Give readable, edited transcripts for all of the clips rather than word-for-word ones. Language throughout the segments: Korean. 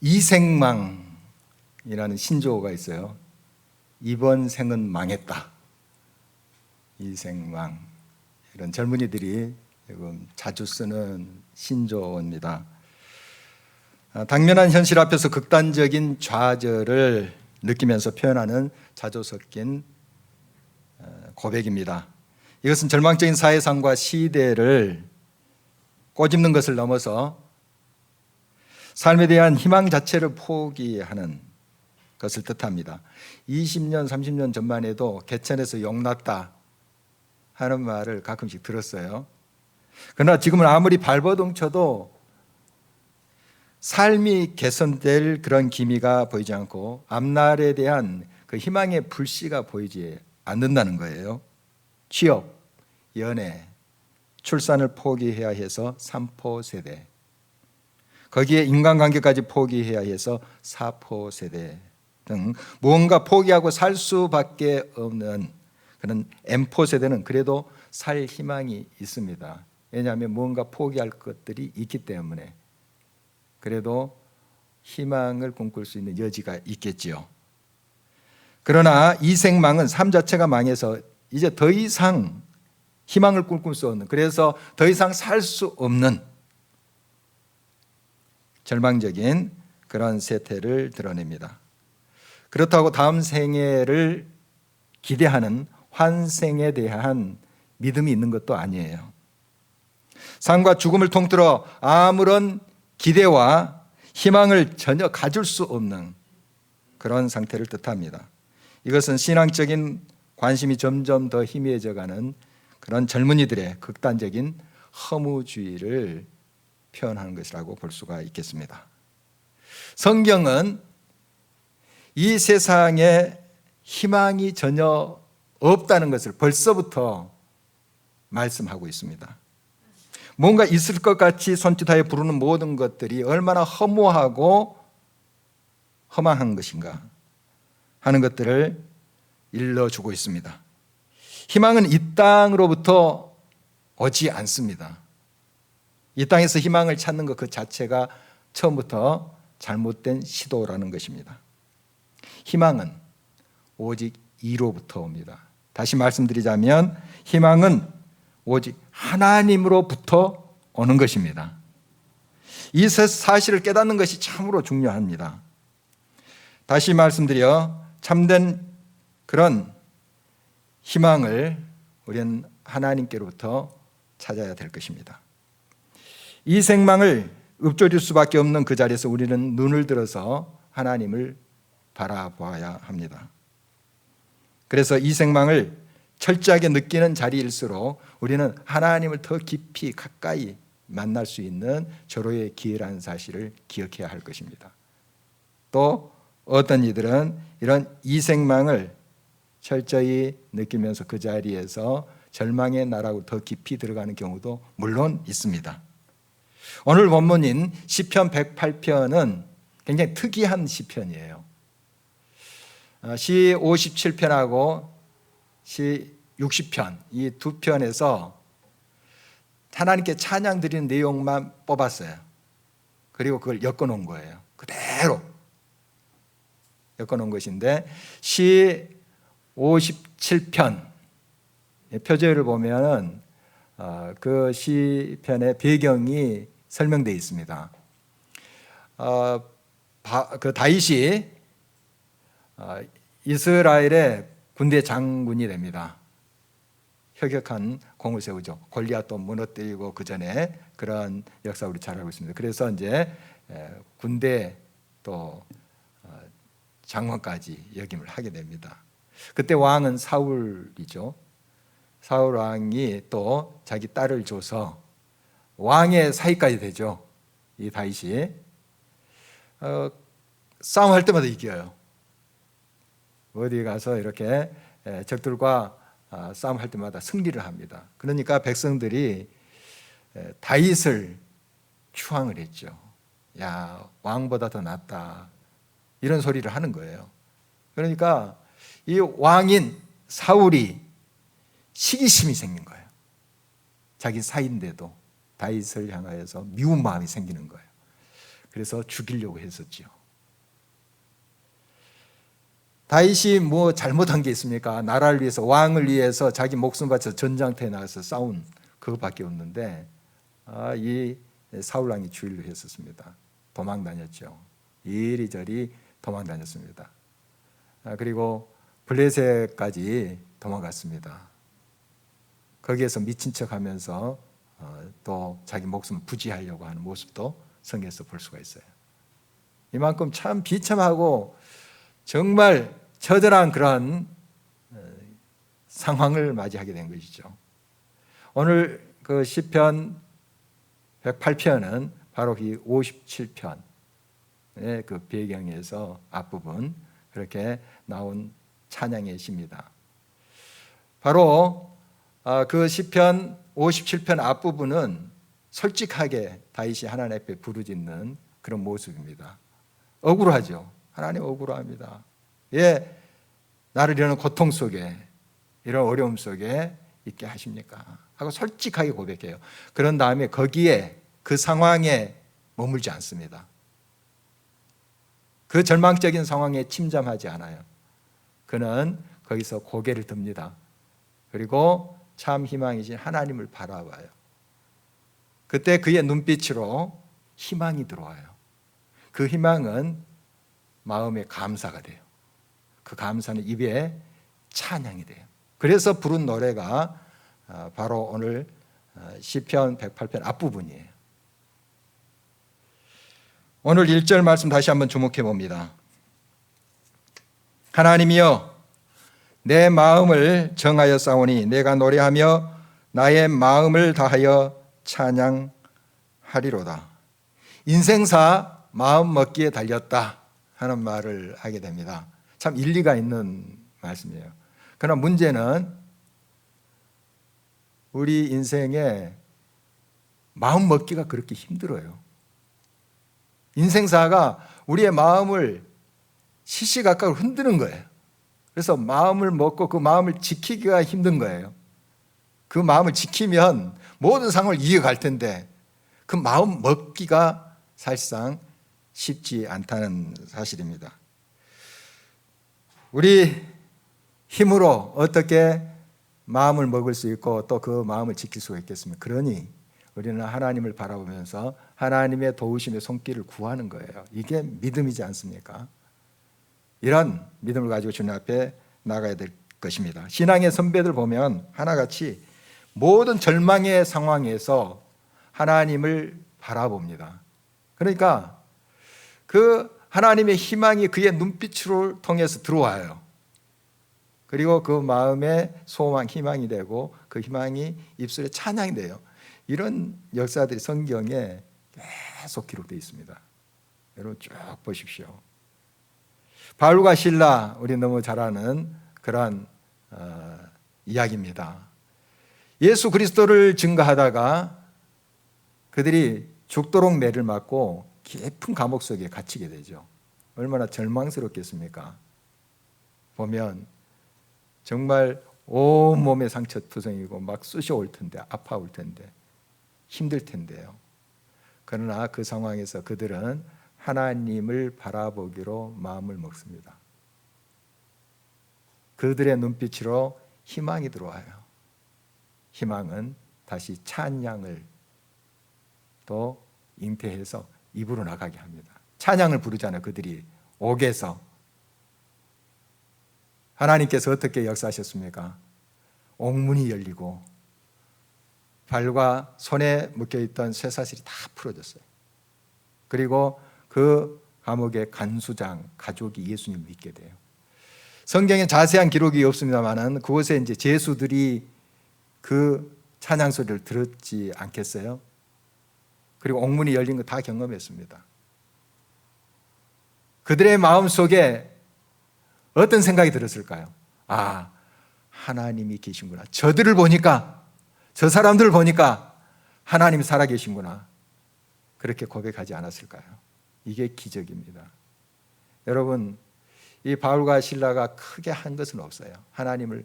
이생망이라는 신조어가 있어요. 이번 생은 망했다. 이생망. 이런 젊은이들이 지금 자주 쓰는 신조어입니다. 당면한 현실 앞에서 극단적인 좌절을 느끼면서 표현하는 자조 섞인 고백입니다. 이것은 절망적인 사회상과 시대를 꼬집는 것을 넘어서 삶에 대한 희망 자체를 포기하는 것을 뜻합니다. 20년, 30년 전만 해도 개천에서 용났다 하는 말을 가끔씩 들었어요. 그러나 지금은 아무리 발버둥 쳐도 삶이 개선될 그런 기미가 보이지 않고 앞날에 대한 그 희망의 불씨가 보이지 않는다는 거예요. 취업, 연애, 출산을 포기해야 해서 3포 세대, 거기에 인간관계까지 포기해야 해서 4포 세대 등 무언가 포기하고 살 수밖에 없는 그런 M포 세대는 그래도 살 희망이 있습니다. 왜냐하면 무언가 포기할 것들이 있기 때문에 그래도 희망을 꿈꿀 수 있는 여지가 있겠지요. 그러나 이생망은 삶 자체가 망해서 이제 더 이상 희망을 꿈꿀 수 없는, 그래서 더 이상 살 수 없는 절망적인 그런 세태를 드러냅니다. 그렇다고 다음 생애를 기대하는 환생에 대한 믿음이 있는 것도 아니에요. 삶과 죽음을 통틀어 아무런 기대와 희망을 전혀 가질 수 없는 그런 상태를 뜻합니다. 이것은 신앙적인 관심이 점점 더 희미해져가는 그런 젊은이들의 극단적인 허무주의를 표현하는 것이라고 볼 수가 있겠습니다. 성경은 이 세상에 희망이 전혀 없다는 것을 벌써부터 말씀하고 있습니다. 뭔가 있을 것 같이 손짓하여 부르는 모든 것들이 얼마나 허무하고 허망한 것인가 하는 것들을 일러주고 있습니다. 희망은 이 땅으로부터 오지 않습니다. 이 땅에서 희망을 찾는 것 그 자체가 처음부터 잘못된 시도라는 것입니다. 희망은 오직 이로부터 옵니다. 다시 말씀드리자면 희망은 오직 하나님으로부터 오는 것입니다. 이 사실을 깨닫는 것이 참으로 중요합니다. 다시 말씀드려 참된 그런 희망을 우리는 하나님께로부터 찾아야 될 것입니다. 이 생망을 읊조릴 수밖에 없는 그 자리에서 우리는 눈을 들어서 하나님을 바라보아야 합니다. 그래서 이 생망을 철저하게 느끼는 자리일수록 우리는 하나님을 더 깊이 가까이 만날 수 있는 절호의 기회라는 사실을 기억해야 할 것입니다. 또 어떤 이들은 이런 이 생망을 철저히 느끼면서 그 자리에서 절망의 나라로 더 깊이 들어가는 경우도 물론 있습니다. 오늘 본문인 시편 108편은 굉장히 특이한 시편이에요. 시 57편하고 시 60편 이 두 편에서 하나님께 찬양 드리는 내용만 뽑았어요. 그리고 그걸 엮어놓은 거예요. 그대로 엮어놓은 것인데 시 57편 표제를 보면 그 시편의 배경이 설명되어 있습니다. 그 다윗이 이스라엘의 군대 장군이 됩니다. 혁혁한 공을 세우죠. 골리앗도 무너뜨리고 그 전에 그런 역사 우리 잘 알고 있습니다. 그래서 이제 군대 또 장관까지 역임을 하게 됩니다. 그때 왕은 사울이죠. 사울 왕이 또 자기 딸을 줘서 왕의 사위까지 되죠. 이 다윗이 싸움할 때마다 이겨요. 어디 가서 이렇게 적들과 싸움할 때마다 승리를 합니다. 그러니까 백성들이 다윗을 추앙을 했죠. 야, 왕보다 더 낫다. 이런 소리를 하는 거예요. 그러니까 이 왕인 사울이 시기심이 생긴 거예요. 자기 사이인데도 다윗을 향하여서 미운 마음이 생기는 거예요. 그래서 죽이려고 했었죠. 다윗이 뭐 잘못한 게 있습니까? 나라를 위해서, 왕을 위해서 자기 목숨 바쳐 전장터에 나가서 싸운 그것밖에 없는데, 이 사울 왕이 주의를 했었습니다. 도망 다녔죠. 이리저리 도망 다녔습니다. 그리고 블레셋까지 도망갔습니다. 거기에서 미친 척하면서 또 자기 목숨 부지하려고 하는 모습도 성경에서 볼 수가 있어요. 이만큼 참 비참하고 정말 처절한 그런 상황을 맞이하게 된 것이죠. 오늘 그 시편 108편은 바로 이 57편의 그 배경에서 앞부분 그렇게 나온 찬양의 시입니다. 바로 그 시편 57편 앞부분은 솔직하게 다윗이 하나님 앞에 부르짖는 그런 모습입니다. 억울하죠. 하나님 억울합니다. 왜 나를 이런 고통 속에, 이런 어려움 속에 있게 하십니까? 하고 솔직하게 고백해요. 그런 다음에 거기에, 그 상황에 머물지 않습니다. 그 절망적인 상황에 침잠하지 않아요. 그는 거기서 고개를 듭니다. 그리고 참 희망이신 하나님을 바라봐요. 그때 그의 눈빛으로 희망이 들어와요. 그 희망은 마음의 감사가 돼요. 그 감사는 입에 찬양이 돼요. 그래서 부른 노래가 바로 오늘 시편 108편 앞부분이에요. 오늘 1절 말씀 다시 한번 주목해 봅니다. 하나님이여, 내 마음을 정하여 싸우니 내가 노래하며 나의 마음을 다하여 찬양하리로다. 인생사 마음 먹기에 달렸다 하는 말을 하게 됩니다. 참 일리가 있는 말씀이에요. 그러나 문제는 우리 인생에 마음 먹기가 그렇게 힘들어요. 인생사가 우리의 마음을 시시각각 흔드는 거예요. 그래서 마음을 먹고 그 마음을 지키기가 힘든 거예요. 그 마음을 지키면 모든 상황을 이어갈 텐데 그 마음 먹기가 사실상 쉽지 않다는 사실입니다. 우리 힘으로 어떻게 마음을 먹을 수 있고 또 그 마음을 지킬 수가 있겠습니까? 그러니 우리는 하나님을 바라보면서 하나님의 도우심의 손길을 구하는 거예요. 이게 믿음이지 않습니까? 이런 믿음을 가지고 주님 앞에 나가야 될 것입니다. 신앙의 선배들 보면 하나같이 모든 절망의 상황에서 하나님을 바라봅니다. 그러니까 그 하나님의 희망이 그의 눈빛을 통해서 들어와요. 그리고 그 마음에 소망, 희망이 되고 그 희망이 입술에 찬양이 돼요. 이런 역사들이 성경에 계속 기록되어 있습니다. 여러분 쭉 보십시오. 바울과 실라, 우리 너무 잘 아는 그런 이야기입니다. 예수 그리스도를 증거하다가 그들이 죽도록 매를 맞고 깊은 감옥 속에 갇히게 되죠. 얼마나 절망스럽겠습니까? 보면 정말 온몸에 상처투성이고 막 쑤셔올 텐데, 아파올 텐데, 힘들 텐데요. 그러나 그 상황에서 그들은 하나님을 바라보기로 마음을 먹습니다. 그들의 눈빛으로 희망이 들어와요. 희망은 다시 찬양을 또 잉태해서 입으로 나가게 합니다. 찬양을 부르잖아요. 그들이 옥에서. 하나님께서 어떻게 역사하셨습니까? 옥문이 열리고 발과 손에 묶여있던 쇠사슬이 다 풀어졌어요. 그리고 그 감옥의 간수장 가족이 예수님을 믿게 돼요. 성경에 자세한 기록이 없습니다만은 그곳에 이제 제수들이 그 찬양 소리를 들었지 않겠어요? 그리고 옥문이 열린 거 다 경험했습니다. 그들의 마음 속에 어떤 생각이 들었을까요? 아, 하나님이 계신구나. 저들을 보니까, 저 사람들을 보니까 하나님이 살아계신구나. 그렇게 고백하지 않았을까요? 이게 기적입니다. 여러분, 이 바울과 실라가 크게 한 것은 없어요. 하나님을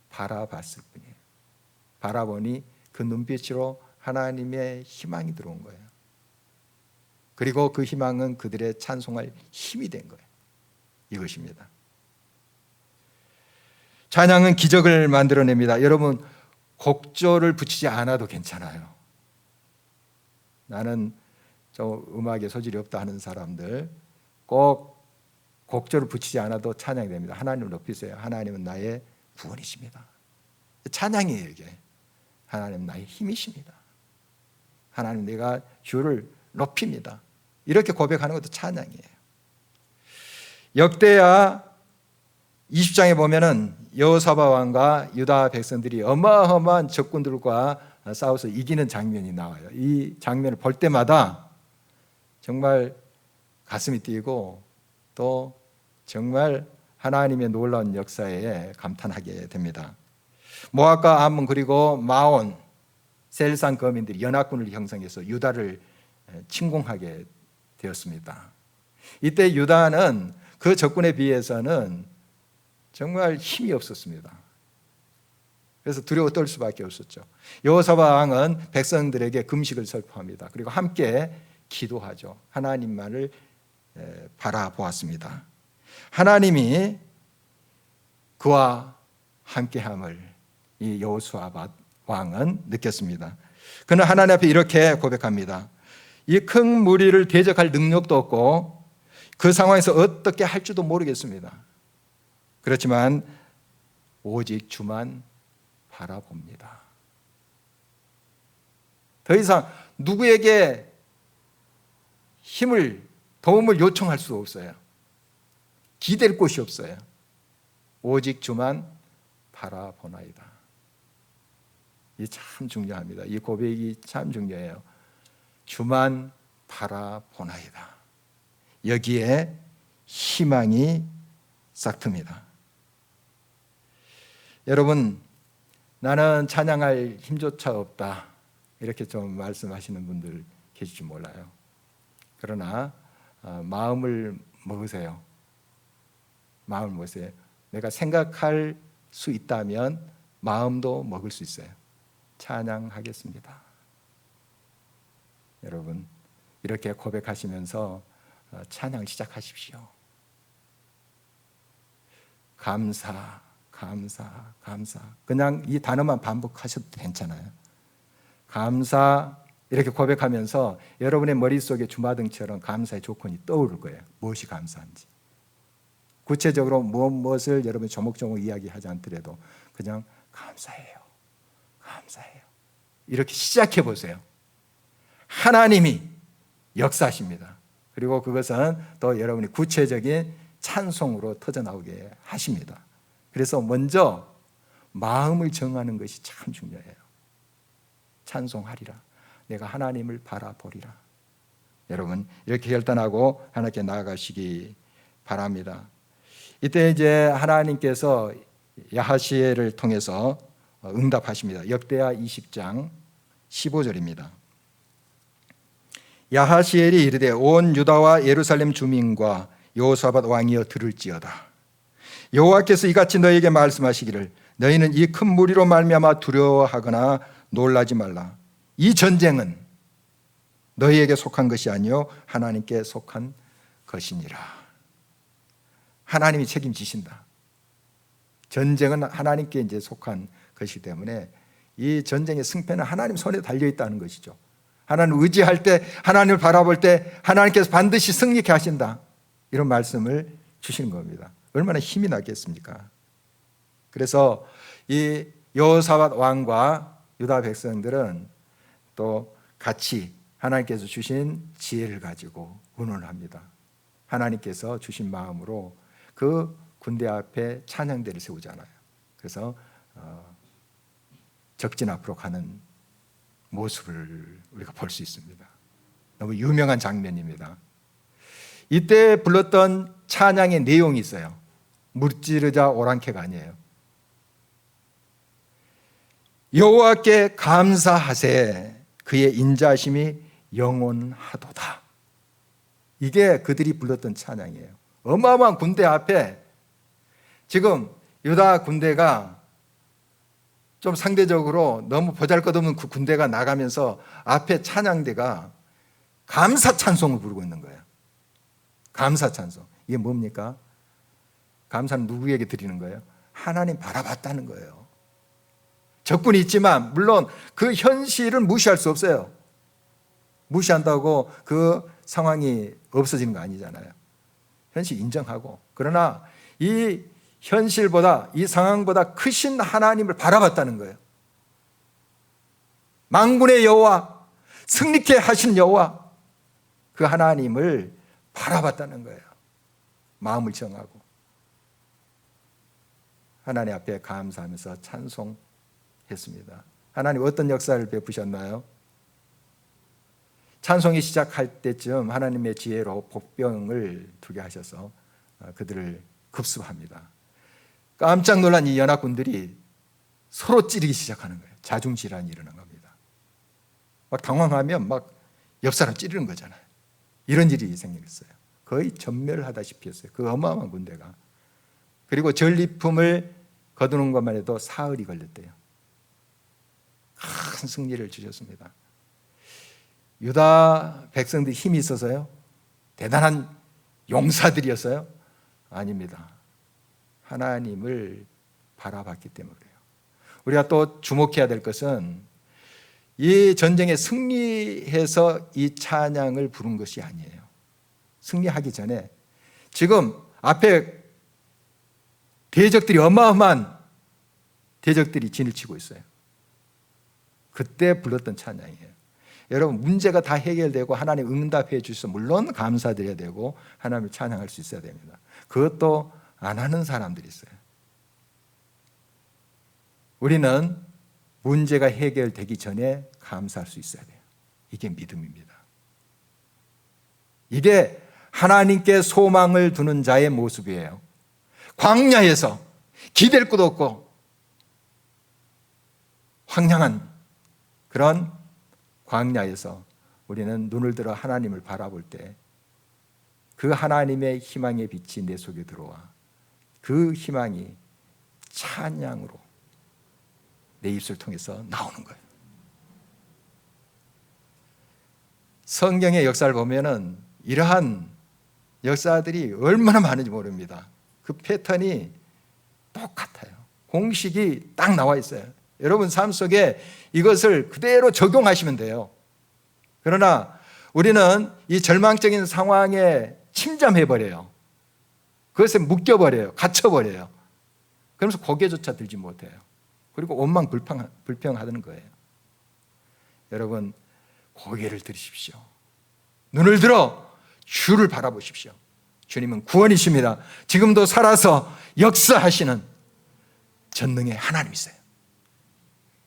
바라봤을 뿐이에요. 바라보니 그 눈빛으로 하나님의 희망이 들어온 거예요. 그리고 그 희망은 그들의 찬송할 힘이 된 거예요. 이것입니다. 찬양은 기적을 만들어냅니다. 여러분, 곡조를 붙이지 않아도 괜찮아요. 나는 저 음악에 소질이 없다 하는 사람들, 꼭 곡조를 붙이지 않아도 찬양이 됩니다. 하나님을 높이세요. 하나님은 나의 구원이십니다. 찬양이에요, 이게. 하나님 나의 힘이십니다. 하나님 내가 주를 높입니다. 이렇게 고백하는 것도 찬양이에요. 역대하 20장에 보면은 여호사밧 왕과 유다 백성들이 어마어마한 적군들과 싸워서 이기는 장면이 나와요. 이 장면을 볼 때마다 정말 가슴이 뛰고 또 정말 하나님의 놀라운 역사에 감탄하게 됩니다. 모압과 암몬 그리고 마온, 셀산 거민들이 연합군을 형성해서 유다를 침공하게 되었습니다. 이때 유다는 그 적군에 비해서는 정말 힘이 없었습니다. 그래서 두려워 떨 수밖에 없었죠. 여호사밧 왕은 백성들에게 금식을 선포합니다. 그리고 함께 기도하죠. 하나님만을 바라보았습니다. 하나님이 그와 함께함을 이 여호사밧 왕은 느꼈습니다. 그는 하나님 앞에 이렇게 고백합니다. 이 큰 무리를 대적할 능력도 없고 그 상황에서 어떻게 할 줄도 모르겠습니다. 그렇지만 오직 주만 바라봅니다. 더 이상 누구에게 도움을 요청할 수 없어요. 기댈 곳이 없어요. 오직 주만 바라보나이다. 이 참 중요합니다. 이 고백이 참 중요해요. 주만 바라보나이다. 여기에 희망이 싹틉니다. 여러분, 나는 찬양할 힘조차 없다, 이렇게 좀 말씀하시는 분들 계실지 몰라요. 그러나 마음을 먹으세요. 마음을 먹으세요. 내가 생각할 수 있다면 마음도 먹을 수 있어요. 찬양하겠습니다. 여러분, 이렇게 고백하시면서 찬양 시작하십시오. 감사, 감사, 감사. 그냥 이 단어만 반복하셔도 괜찮아요. 감사, 이렇게 고백하면서 여러분의 머릿속에 주마등처럼 감사의 조건이 떠오를 거예요. 무엇이 감사한지. 구체적으로 무엇을 여러분이 조목조목 이야기하지 않더라도 그냥 감사해요. 감사해요. 이렇게 시작해 보세요. 하나님이 역사하십니다. 그리고 그것은 또 여러분이 구체적인 찬송으로 터져나오게 하십니다. 그래서 먼저 마음을 정하는 것이 참 중요해요. 찬송하리라. 내가 하나님을 바라보리라. 여러분, 이렇게 결단하고 하나님께 나아가시기 바랍니다. 이때 이제 하나님께서 야하시엘을 통해서 응답하십니다. 역대하 20장 15절입니다. 야하시엘이 이르되 온 유다와 예루살렘 주민과 여호사밧 왕이여 들을지어다. 여호와께서 이같이 너희에게 말씀하시기를 너희는 이 큰 무리로 말미암아 두려워하거나 놀라지 말라. 이 전쟁은 너희에게 속한 것이 아니요 하나님께 속한 것이니라. 하나님이 책임지신다. 전쟁은 하나님께 이제 속한 것이기 때문에 이 전쟁의 승패는 하나님 손에 달려 있다는 것이죠. 하나님 의지할 때, 하나님을 바라볼 때 하나님께서 반드시 승리케 하신다. 이런 말씀을 주시는 겁니다. 얼마나 힘이 나겠습니까? 그래서 이 여호사밧 왕과 유다 백성들은 또 같이 하나님께서 주신 지혜를 가지고 의논을 합니다. 하나님께서 주신 마음으로 그 군대 앞에 찬양대를 세우잖아요. 그래서 적진 앞으로 가는 모습을 우리가 볼 수 있습니다. 너무 유명한 장면입니다. 이때 불렀던 찬양의 내용이 있어요. 무찌르자 오랑캐가 아니에요. 여호와께 감사하세 그의 인자하심이 영원하도다. 이게 그들이 불렀던 찬양이에요. 어마어마한 군대 앞에 지금 유다 군대가 좀 상대적으로 너무 보잘것없는 그 군대가 나가면서 앞에 찬양대가 감사 찬송을 부르고 있는 거예요. 감사 찬송. 이게 뭡니까? 감사는 누구에게 드리는 거예요? 하나님 바라봤다는 거예요. 적군이 있지만 물론 그 현실은 무시할 수 없어요. 무시한다고 그 상황이 없어지는 거 아니잖아요. 현실 인정하고, 그러나 이 현실보다, 이 상황보다 크신 하나님을 바라봤다는 거예요. 만군의 여호와, 승리케 하신 여호와, 그 하나님을 바라봤다는 거예요. 마음을 정하고 하나님 앞에 감사하면서 찬송했습니다. 하나님 어떤 역사를 베푸셨나요? 찬송이 시작할 때쯤 하나님의 지혜로 복병을 두게 하셔서 그들을 급습합니다. 깜짝 놀란 이 연합군들이 서로 찌르기 시작하는 거예요. 자중질환이 일어난 겁니다. 막 당황하면 막 옆 사람 찌르는 거잖아요. 이런 일이 생겼어요. 거의 전멸하다시피 했어요. 그 어마어마한 군대가. 그리고 전리품을 거두는 것만 해도 사흘이 걸렸대요. 큰 승리를 주셨습니다. 유다 백성들이 힘이 있어서요? 대단한 용사들이었어요? 아닙니다. 하나님을 바라봤기 때문에 그래요. 우리가 또 주목해야 될 것은 이 전쟁에 승리해서 이 찬양을 부른 것이 아니에요. 승리하기 전에 지금 앞에 대적들이, 어마어마한 대적들이 진을 치고 있어요. 그때 불렀던 찬양이에요. 여러분, 문제가 다 해결되고 하나님 응답해 주셔서 물론 감사드려야 되고 하나님을 찬양할 수 있어야 됩니다. 그것도 안 하는 사람들이 있어요. 우리는 문제가 해결되기 전에 감사할 수 있어야 돼요. 이게 믿음입니다. 이게 하나님께 소망을 두는 자의 모습이에요. 광야에서 기댈 곳 없고 황량한 그런 광야에서 우리는 눈을 들어 하나님을 바라볼 때 그 하나님의 희망의 빛이 내 속에 들어와 그 희망이 찬양으로 내 입술 통해서 나오는 거예요. 성경의 역사를 보면은 이러한 역사들이 얼마나 많은지 모릅니다. 그 패턴이 똑같아요. 공식이 딱 나와 있어요. 여러분 삶 속에 이것을 그대로 적용하시면 돼요. 그러나 우리는 이 절망적인 상황에 침잠해버려요. 그것에 묶여버려요. 갇혀버려요. 그러면서 고개조차 들지 못해요. 그리고 원망 불평하는 거예요. 여러분, 고개를 들으십시오. 눈을 들어 주를 바라보십시오. 주님은 구원이십니다. 지금도 살아서 역사하시는 전능의 하나님이세요.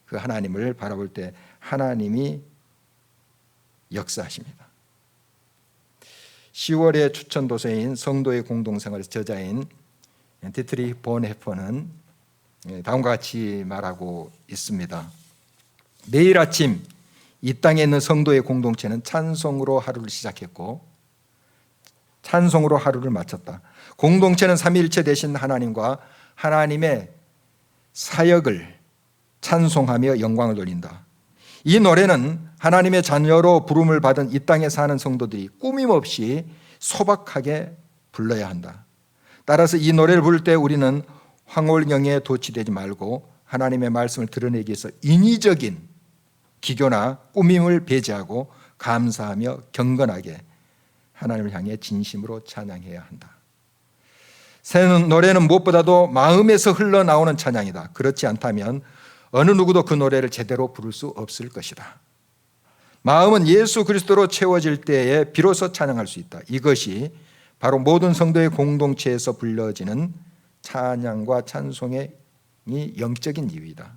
그 하나님을 바라볼 때 하나님이 역사하십니다. 10월의 추천 도서인 성도의 공동생활 저자인 디트리 본헤퍼는 다음과 같이 말하고 있습니다. 매일 아침 이 땅에 있는 성도의 공동체는 찬송으로 하루를 시작했고 찬송으로 하루를 마쳤다. 공동체는 삼위일체 되신 하나님과 하나님의 사역을 찬송하며 영광을 돌린다. 이 노래는 하나님의 자녀로 부름을 받은 이 땅에 사는 성도들이 꾸밈없이 소박하게 불러야 한다. 따라서 이 노래를 부를 때 우리는 황홀경에 도취되지 말고 하나님의 말씀을 드러내기 위해서 인위적인 기교나 꾸밈을 배제하고 감사하며 경건하게 하나님을 향해 진심으로 찬양해야 한다. 새 노래는 무엇보다도 마음에서 흘러나오는 찬양이다. 그렇지 않다면 어느 누구도 그 노래를 제대로 부를 수 없을 것이다. 마음은 예수 그리스도로 채워질 때에 비로소 찬양할 수 있다. 이것이 바로 모든 성도의 공동체에서 불려지는 찬양과 찬송의 영적인 이유이다.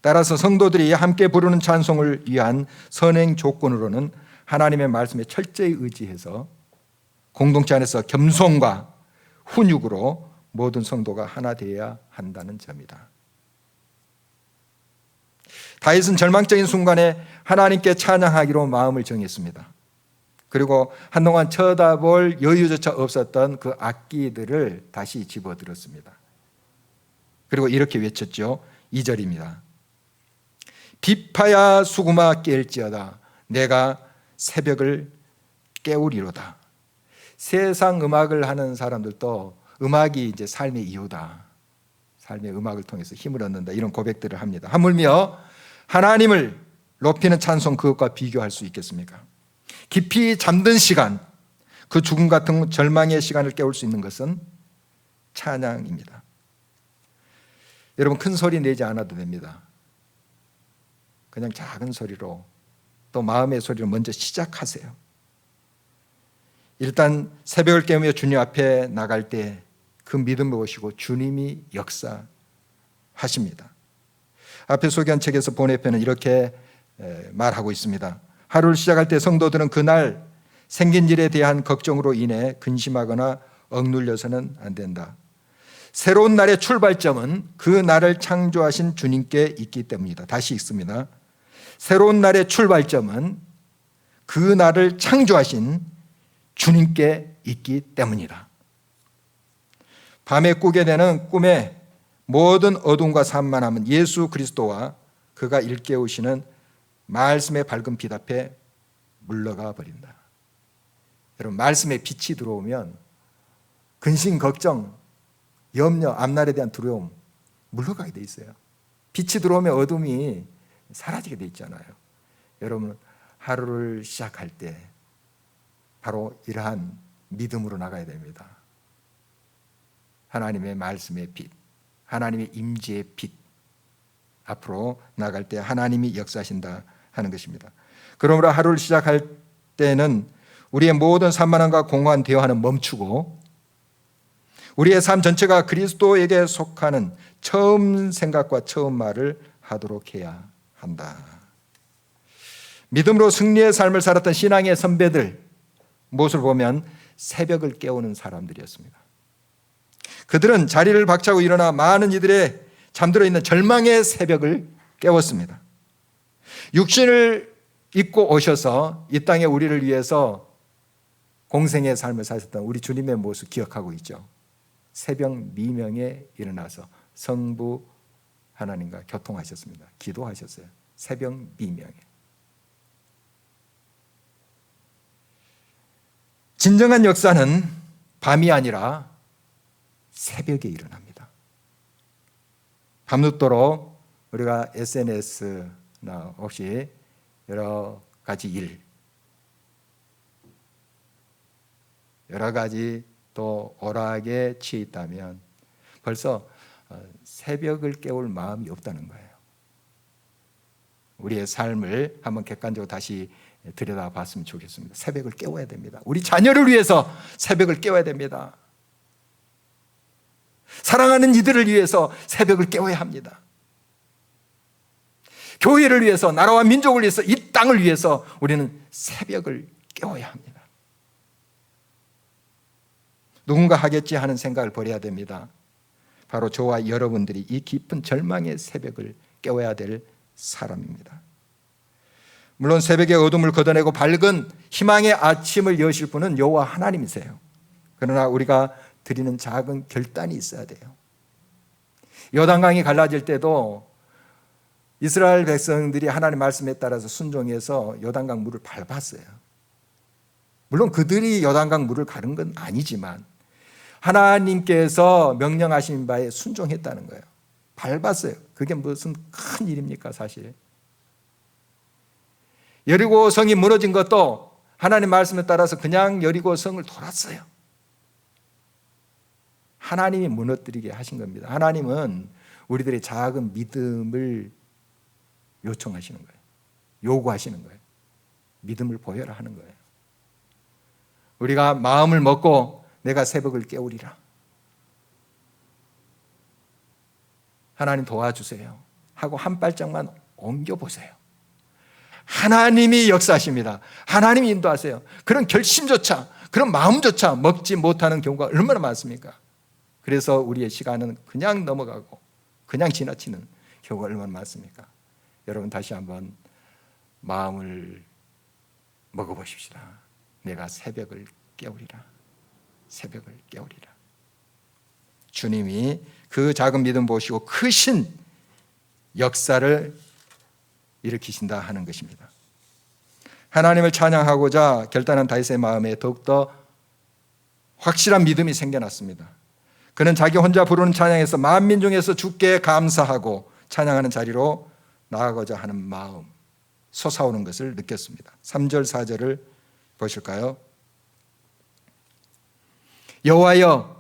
따라서 성도들이 함께 부르는 찬송을 위한 선행 조건으로는 하나님의 말씀에 철저히 의지해서 공동체 안에서 겸손과 훈육으로 모든 성도가 하나 되어야 한다는 점이다. 다윗은 절망적인 순간에 하나님께 찬양하기로 마음을 정했습니다. 그리고 한동안 쳐다볼 여유조차 없었던 그 악기들을 다시 집어들었습니다. 그리고 이렇게 외쳤죠. 2절입니다. 비파야 수구마 깰지어다. 내가 새벽을 깨우리로다. 세상 음악을 하는 사람들도 음악이 이제 삶의 이유다. 삶의 음악을 통해서 힘을 얻는다. 이런 고백들을 합니다. 하물며 하나님을 높이는 찬송, 그것과 비교할 수 있겠습니까? 깊이 잠든 시간, 그 죽음 같은 절망의 시간을 깨울 수 있는 것은 찬양입니다. 여러분, 큰 소리 내지 않아도 됩니다. 그냥 작은 소리로, 또 마음의 소리로 먼저 시작하세요. 일단 새벽을 깨우며 주님 앞에 나갈 때 그 믿음을 보시고 주님이 역사하십니다. 앞에 소개한 책에서 본회표는 이렇게 말하고 있습니다. 하루를 시작할 때 성도들은 그날 생긴 일에 대한 걱정으로 인해 근심하거나 억눌려서는 안 된다. 새로운 날의 출발점은 그 날을 창조하신 주님께 있기 때문이다. 다시 읽습니다. 새로운 날의 출발점은 그 날을 창조하신 주님께 있기 때문이다. 밤에 꾸게 되는 꿈의 모든 어둠과 산만함은 예수 그리스도와 그가 일깨우시는 말씀의 밝은 빛 앞에 물러가 버린다. 여러분, 말씀에 빛이 들어오면 근심, 걱정, 염려, 앞날에 대한 두려움 물러가게 돼 있어요. 빛이 들어오면 어둠이 사라지게 돼 있잖아요. 여러분, 하루를 시작할 때 바로 이러한 믿음으로 나가야 됩니다. 하나님의 말씀의 빛, 하나님의 임재의 빛, 앞으로 나갈 때 하나님이 역사하신다 하는 것입니다. 그러므로 하루를 시작할 때는 우리의 모든 산만함과 공허한 대화는 멈추고 우리의 삶 전체가 그리스도에게 속하는 처음 생각과 처음 말을 하도록 해야 한다. 믿음으로 승리의 삶을 살았던 신앙의 선배들 모습을 보면 새벽을 깨우는 사람들이었습니다. 그들은 자리를 박차고 일어나 많은 이들의 잠들어 있는 절망의 새벽을 깨웠습니다. 육신을 입고 오셔서 이 땅에 우리를 위해서 공생의 삶을 사셨던 우리 주님의 모습 기억하고 있죠. 새벽 미명에 일어나서 성부 하나님과 교통하셨습니다. 기도하셨어요. 새벽 미명에. 진정한 역사는 밤이 아니라 새벽에 일어납니다. 밤늦도록 우리가 SNS나 혹시 여러 가지 일, 여러 가지 또 오락에 취해 있다면 벌써 새벽을 깨울 마음이 없다는 거예요. 우리의 삶을 한번 객관적으로 다시 들여다봤으면 좋겠습니다. 새벽을 깨워야 됩니다. 우리 자녀를 위해서 새벽을 깨워야 됩니다. 사랑하는 이들을 위해서 새벽을 깨워야 합니다. 교회를 위해서, 나라와 민족을 위해서, 이 땅을 위해서 우리는 새벽을 깨워야 합니다. 누군가 하겠지 하는 생각을 버려야 됩니다. 바로 저와 여러분들이 이 깊은 절망의 새벽을 깨워야 될 사람입니다. 물론 새벽의 어둠을 걷어내고 밝은 희망의 아침을 여실 분은 여호와 하나님이세요. 그러나 우리가 드리는 작은 결단이 있어야 돼요. 요단강이 갈라질 때도 이스라엘 백성들이 하나님 말씀에 따라서 순종해서 요단강 물을 밟았어요. 물론 그들이 요단강 물을 가른 건 아니지만 하나님께서 명령하신 바에 순종했다는 거예요. 밟았어요. 그게 무슨 큰 일입니까, 사실. 여리고 성이 무너진 것도 하나님 말씀에 따라서 그냥 여리고 성을 돌았어요. 하나님이 무너뜨리게 하신 겁니다. 하나님은 우리들의 작은 믿음을 요청하시는 거예요. 요구하시는 거예요. 믿음을 보여라 하는 거예요. 우리가 마음을 먹고 내가 새벽을 깨우리라. 하나님 도와주세요 하고 한 발짝만 옮겨보세요. 하나님이 역사하십니다. 하나님이 인도하세요. 그런 결심조차, 그런 마음조차 먹지 못하는 경우가 얼마나 많습니까? 그래서 우리의 시간은 그냥 넘어가고 그냥 지나치는 경우가 얼마나 많습니까? 여러분, 다시 한번 마음을 먹어보십시다. 내가 새벽을 깨우리라. 새벽을 깨우리라. 주님이 그 작은 믿음 보시고 크신 역사를 일으키신다 하는 것입니다. 하나님을 찬양하고자 결단한 다윗의 마음에 더욱더 확실한 믿음이 생겨났습니다. 그는 자기 혼자 부르는 찬양에서 만민 중에서 주께 감사하고 찬양하는 자리로 나아가고자 하는 마음 솟아오는 것을 느꼈습니다. 3절 4절을 보실까요? 여호와여,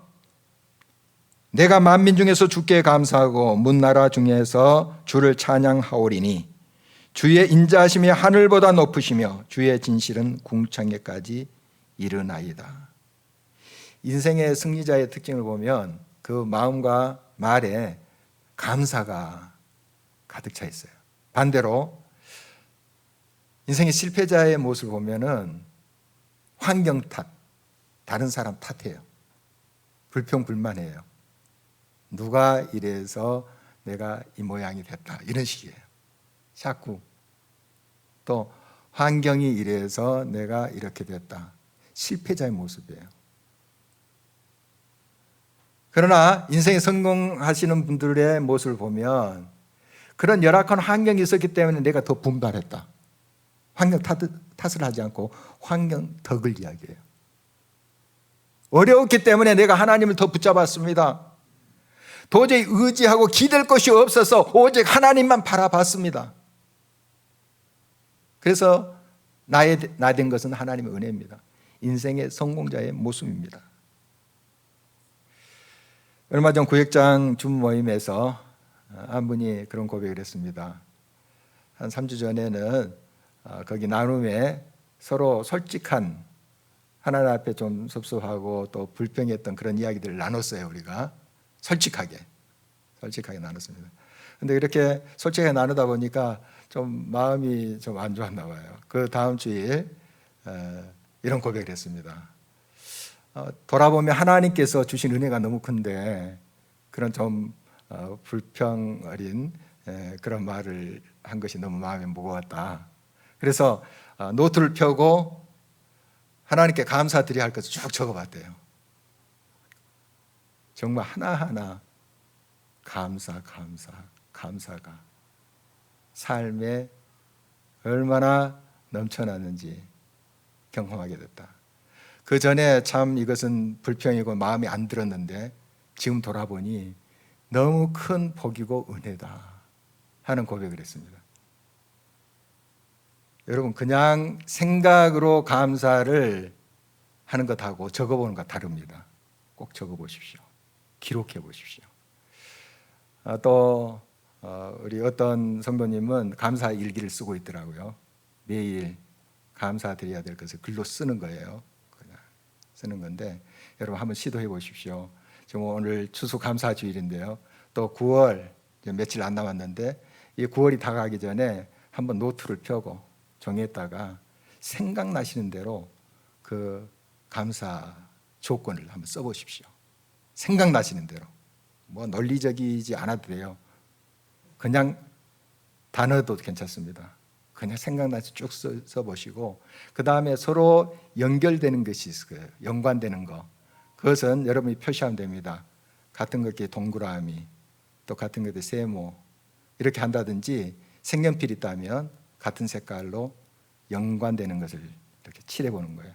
내가 만민 중에서 주께 감사하고 문나라 중에서 주를 찬양하오리니 주의 인자하심이 하늘보다 높으시며 주의 진실은 궁창에까지 이르나이다. 인생의 승리자의 특징을 보면 그 마음과 말에 감사가 가득 차 있어요. 반대로 인생의 실패자의 모습을 보면은 환경 탓, 다른 사람 탓해요. 불평불만해요. 누가 이래서 내가 이 모양이 됐다, 이런 식이에요. 자꾸 또 환경이 이래서 내가 이렇게 됐다, 실패자의 모습이에요. 그러나 인생에 성공하시는 분들의 모습을 보면 그런 열악한 환경이 있었기 때문에 내가 더 분발했다, 환경 탓을 하지 않고 환경 덕을 이야기해요. 어려웠기 때문에 내가 하나님을 더 붙잡았습니다. 도저히 의지하고 기댈 것이 없어서 오직 하나님만 바라봤습니다. 그래서 나 된 것은 하나님의 은혜입니다. 인생의 성공자의 모습입니다. 얼마 전 구역장 줌 모임에서 한 분이 그런 고백을 했습니다. 한 3주 전에는 거기 나눔에 서로 솔직한, 하나님 앞에 좀 섭섭하고 또 불평했던 그런 이야기들을 나눴어요. 우리가 솔직하게 나눴습니다. 근데 이렇게 솔직하게 나누다 보니까 좀 마음이 좀 안 좋았나 봐요. 그 다음 주일 이런 고백을 했습니다. 돌아보면 하나님께서 주신 은혜가 너무 큰데 그런 좀 불평 어린 그런 말을 한 것이 너무 마음에 무거웠다. 그래서 노트를 펴고 하나님께 감사드려야 할 것을 쭉 적어봤대요. 정말 하나하나 감사가 삶에 얼마나 넘쳐나는지 경험하게 됐다. 그 전에 참 이것은 불평이고 마음에 안 들었는데 지금 돌아보니 너무 큰 복이고 은혜다 하는 고백을 했습니다. 여러분, 그냥 생각으로 감사를 하는 것하고 적어보는 것 다릅니다. 꼭 적어보십시오. 기록해 보십시오. 또 우리 어떤 성도님은 감사 일기를 쓰고 있더라고요. 매일 감사드려야 될 것을 글로 쓰는 거예요. 그냥 쓰는 건데 여러분 한번 시도해 보십시오. 지금 오늘 추수감사주일인데요. 또 9월 며칠 안 남았는데 이 9월이 다가가기 전에 한번 노트를 펴고 정했다가 생각나시는 대로 그 감사 조건을 한번 써보십시오. 생각나시는 대로. 뭐 논리적이지 않아도 돼요. 그냥 단어도 괜찮습니다. 그냥 생각나서 쭉 써보시고 그 다음에 서로 연결되는 것이 있을 거예요. 연관되는 거. 그것은 여러분이 표시하면 됩니다. 같은 것에 동그라미, 또 같은 것에 세모 이렇게 한다든지 색연필이 있다면 같은 색깔로 연관되는 것을 이렇게 칠해보는 거예요.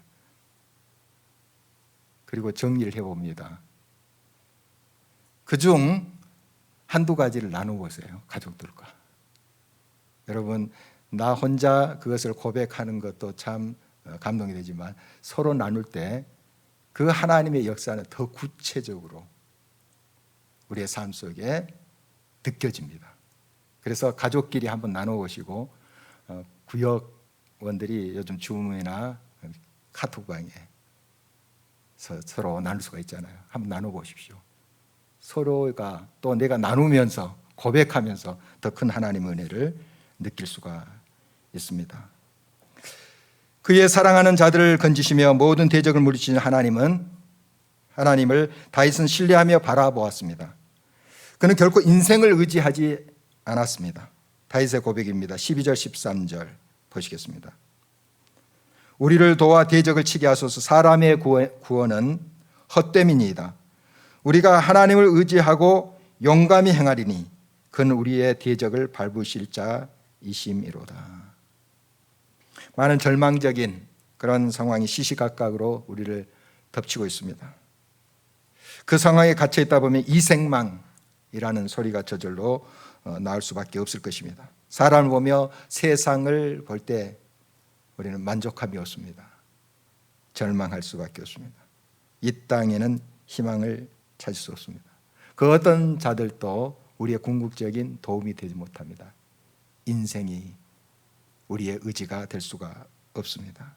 그리고 정리를 해봅니다. 그중 한두 가지를 나눠보세요. 가족들과. 여러분, 나 혼자 그것을 고백하는 것도 참 감동이 되지만 서로 나눌 때 그 하나님의 역사는 더 구체적으로 우리의 삶 속에 느껴집니다. 그래서 가족끼리 한번 나눠보시고 구역원들이 요즘 줌이나 카톡방에 서로 나눌 수가 있잖아요. 한번 나눠보십시오. 서로가 또 내가 나누면서 고백하면서 더 큰 하나님의 은혜를 느낄 수가 있습니다. 그의 사랑하는 자들을 건지시며 모든 대적을 물리치는 하나님을 다윗은 신뢰하며 바라보았습니다. 그는 결코 인생을 의지하지 않았습니다. 다윗의 고백입니다. 12절 13절 보시겠습니다. 우리를 도와 대적을 치게 하소서. 사람의 구원은 헛됨이니이다. 우리가 하나님을 의지하고 용감히 행하리니 그는 우리의 대적을 밟으실 자이심이로다. 많은 절망적인 그런 상황이 시시각각으로 우리를 덮치고 있습니다. 그 상황에 갇혀 있다 보면 이생망이라는 소리가 저절로 나올 수밖에 없을 것입니다. 사람을 보며 세상을 볼 때 우리는 만족함이 없습니다. 절망할 수밖에 없습니다. 이 땅에는 희망을 찾을 수 없습니다. 그 어떤 자들도 우리의 궁극적인 도움이 되지 못합니다. 인생이 우리의 의지가 될 수가 없습니다.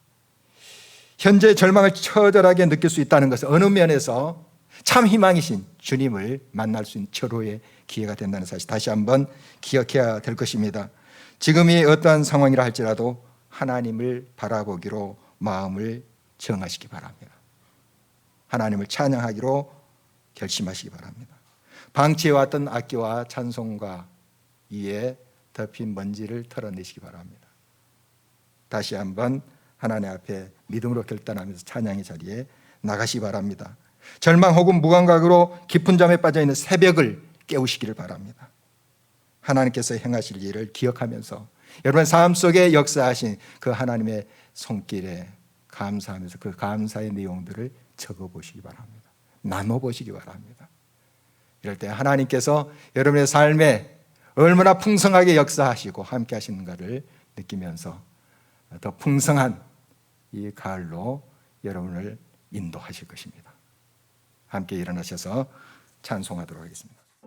현재 절망을 처절하게 느낄 수 있다는 것은 어느 면에서 참 희망이신 주님을 만날 수 있는 절호의 기회가 된다는 사실 다시 한번 기억해야 될 것입니다. 지금이 어떠한 상황이라 할지라도 하나님을 바라보기로 마음을 정하시기 바랍니다. 하나님을 찬양하기로 결심하시기 바랍니다. 방치해왔던 악기와 찬송가 위에 덮인 먼지를 털어내시기 바랍니다. 다시 한번 하나님 앞에 믿음으로 결단하면서 찬양의 자리에 나가시기 바랍니다. 절망 혹은 무감각으로 깊은 잠에 빠져있는 새벽을 깨우시기를 바랍니다. 하나님께서 행하실 일을 기억하면서 여러분의 삶 속에 역사하신 그 하나님의 손길에 감사하면서 그 감사의 내용들을 적어보시기 바랍니다. 나눠보시기 바랍니다. 이럴 때 하나님께서 여러분의 삶에 얼마나 풍성하게 역사하시고 함께 하시는가를 느끼면서 더 풍성한 이 가을로 여러분을 인도하실 것입니다. 함께 일어나셔서 찬송하도록 하겠습니다.